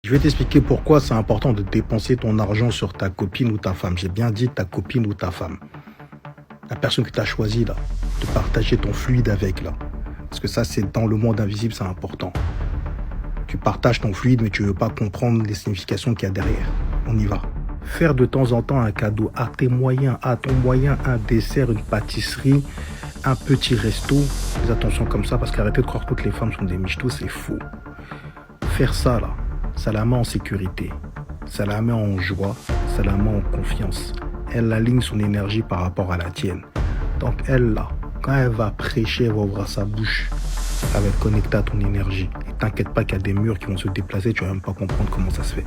Je vais t'expliquer pourquoi c'est important de dépenser ton argent sur ta copine ou ta femme. J'ai bien dit ta copine ou ta femme. La personne que tu as choisie là, de partager ton fluide avec là. Parce que ça, c'est dans le monde invisible, c'est important. Tu partages ton fluide, mais tu ne veux pas comprendre les significations qu'il y a derrière. On y va. Faire de temps en temps un cadeau à tes moyens, à ton moyen, un dessert, une pâtisserie, un petit resto. Fais attention comme ça, parce qu'arrêtez de croire que toutes les femmes sont des michtos, c'est faux. Faire ça là, ça la met en sécurité, ça la met en joie, ça la met en confiance. Elle aligne son énergie par rapport à la tienne. Donc elle là, quand elle va prêcher, elle va ouvrir sa bouche, elle va être connectée à ton énergie. Et t'inquiète pas qu'il y a des murs qui vont se déplacer, tu vas même pas comprendre comment ça se fait.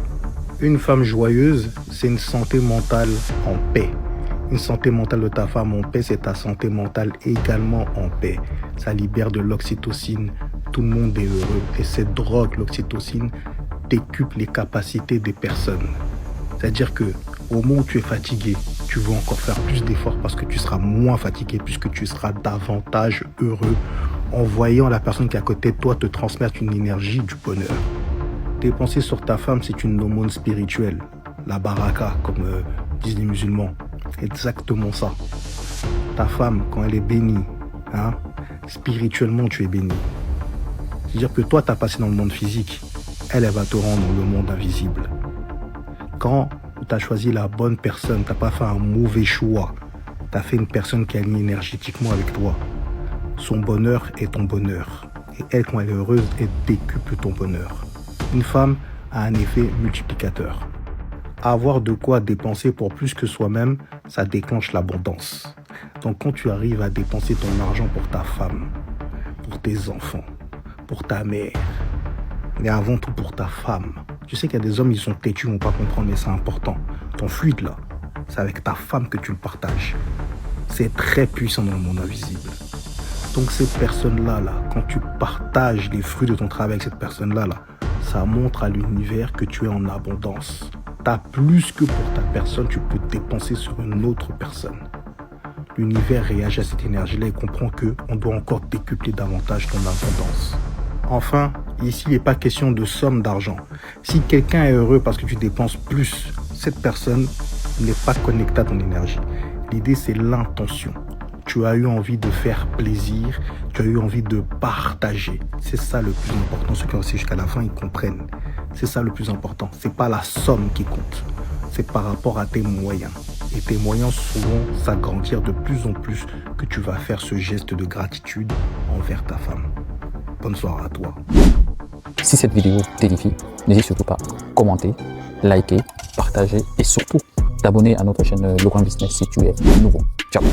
Une femme joyeuse, c'est une santé mentale en paix. Une santé mentale de ta femme en paix, c'est ta santé mentale également en paix. Ça libère de l'oxytocine, tout le monde est heureux. Et cette drogue, l'oxytocine, décuple les capacités des personnes. C'est-à-dire que au moment où tu es fatigué, tu veux encore faire plus d'efforts parce que tu seras moins fatigué, puisque tu seras davantage heureux en voyant la personne qui est à côté de toi te transmettre une énergie du bonheur. Dépenser sur ta femme, c'est une aumône spirituelle. La baraka, comme disent les musulmans. Exactement ça. Ta femme, quand elle est bénie, spirituellement, tu es béni. C'est-à-dire que toi, tu as passé dans le monde physique. Elle va te rendre dans le monde invisible. Quand tu as choisi la bonne personne, tu n'as pas fait un mauvais choix. Tu as fait une personne qui aligne énergétiquement avec toi. Son bonheur est ton bonheur. Et elle, quand elle est heureuse, elle décuple ton bonheur. Une femme a un effet multiplicateur. Avoir de quoi dépenser pour plus que soi-même, ça déclenche l'abondance. Donc quand tu arrives à dépenser ton argent pour ta femme, pour tes enfants, pour ta mère, mais avant tout pour ta femme. Je sais qu'il y a des hommes, ils sont têtus, ils ne vont pas comprendre, mais c'est important. Ton fluide là, c'est avec ta femme que tu le partages. C'est très puissant dans le monde invisible. Donc cette personne-là, quand tu partages les fruits de ton travail avec cette personne-là, ça montre à l'univers que tu es en abondance. Tu as plus que pour ta personne, tu peux dépenser sur une autre personne. L'univers réagit à cette énergie-là et comprend qu'on doit encore décupler davantage ton abondance. Enfin, ici, il n'est pas question de somme d'argent. Si quelqu'un est heureux parce que tu dépenses plus, cette personne n'est pas connectée à ton énergie. L'idée, c'est l'intention. Tu as eu envie de faire plaisir, tu as eu envie de partager. C'est ça le plus important. Ceux qui ont resté jusqu'à la fin, ils comprennent. C'est ça le plus important. C'est pas la somme qui compte. C'est par rapport à tes moyens. Et tes moyens souvent s'agrandir de plus en plus que tu vas faire ce geste de gratitude envers ta femme. Bonne soirée à toi. Si cette vidéo t'édifie, n'hésite surtout pas à commenter, liker, partager et surtout t'abonner à notre chaîne Le Grand Business si tu es nouveau. Ciao.